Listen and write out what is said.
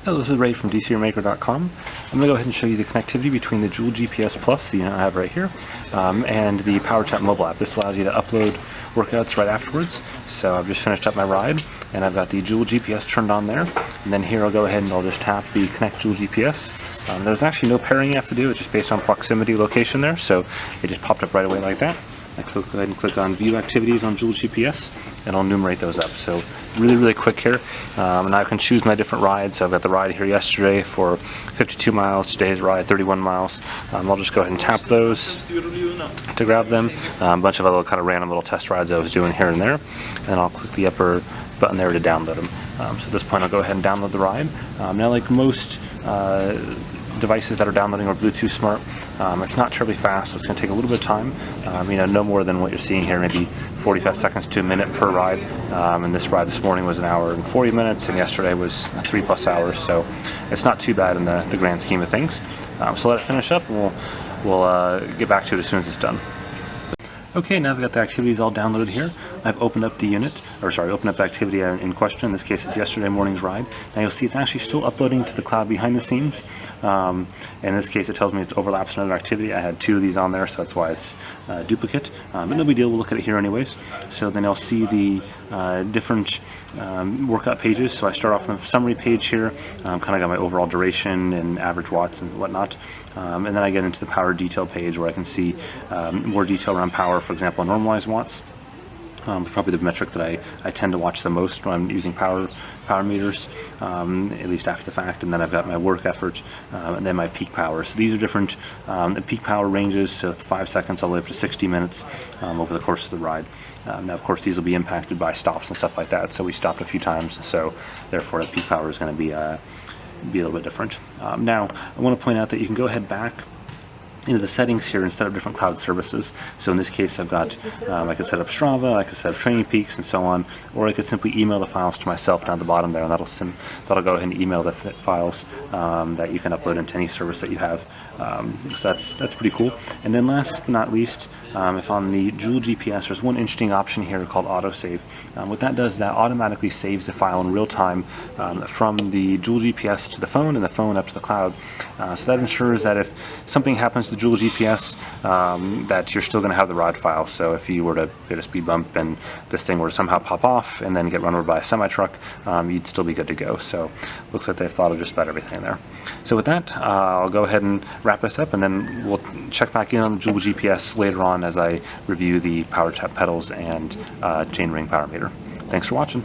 Hello, this is Ray from DCRmaker.com. I'm going to go ahead and show you the connectivity between the Joule GPS Plus, the unit I have right here, and the PowerTap mobile app. This allows you to upload workouts right afterwards. So I've just finished up my ride, and I've got the Joule GPS turned on there. And then here I'll go ahead and I'll just tap the Connect Joule GPS. There's actually no pairing you have to do, it's just based on proximity location there, so it just popped up right away like that. I go ahead and click on View Activities on Joule GPS, and I'll enumerate those up. So really quick here. Now I can choose my different rides. So I've got the ride here yesterday for 52 miles, today's ride 31 miles. I'll just go ahead and tap those to grab them. A bunch of other kind of random little test rides I was doing here and there. And I'll click the upper button there to download them. So at this point I'll go ahead and download the ride. Now, like most devices that are downloading or Bluetooth smart, it's not terribly fast, so it's going to take a little bit of time. No more than what you're seeing here, maybe 45 seconds to a minute per ride. And this ride this morning was 1 hour and 40 minutes, and yesterday was 3+ hours, so it's not too bad in the grand scheme of things. So let it finish up, and we'll get back to it as soon as it's done. Okay, now I've got the activities all downloaded here. I've opened up the opened up the activity in question. In this case, it's yesterday morning's ride. Now you'll see it's actually still uploading to the cloud behind the scenes. In this case, it tells me it's overlaps another activity. I had 2 of these on there, so that's why it's duplicate. But no big deal, we'll look at it here anyways. So then I'll see the different workout pages. So I start off on the summary page here, kind of got my overall duration and average watts and whatnot. And then I get into the power detail page where I can see more detail around power, for example, normalized watts. Probably the metric that I tend to watch the most when I'm using power meters, at least after the fact. And then I've got my work effort, and then my peak power. So these are different peak power ranges, so 5 seconds all the way up to 60 minutes over the course of the ride. Now, of course, these will be impacted by stops and stuff like that. So we stopped a few times, so therefore the peak power is going to be a little bit different. Now, I want to point out that you can go ahead back into the settings here instead of different cloud services. So in this case, I've got, I could set up Strava, I could set up Training Peaks and so on, or I could simply email the files to myself down at the bottom there, and that'll go ahead and email the files that you can upload into any service that you have. So that's pretty cool. And then last but not least, if on the Joule GPS, there's one interesting option here called autosave. What that does, that automatically saves the file in real time from the Joule GPS to the phone and the phone up to the cloud. So that ensures that if something happens to the Joule GPS, that you're still going to have the ride file. So if you were to get a speed bump and this thing were to somehow pop off and then get run over by a semi-truck, you'd still be good to go. So looks like they've thought of just about everything there. So with that, I'll go ahead and wrap this up, and then we'll check back in on the Joule GPS later on as I review the PowerTap pedals and chain ring power meter. Thanks for watching.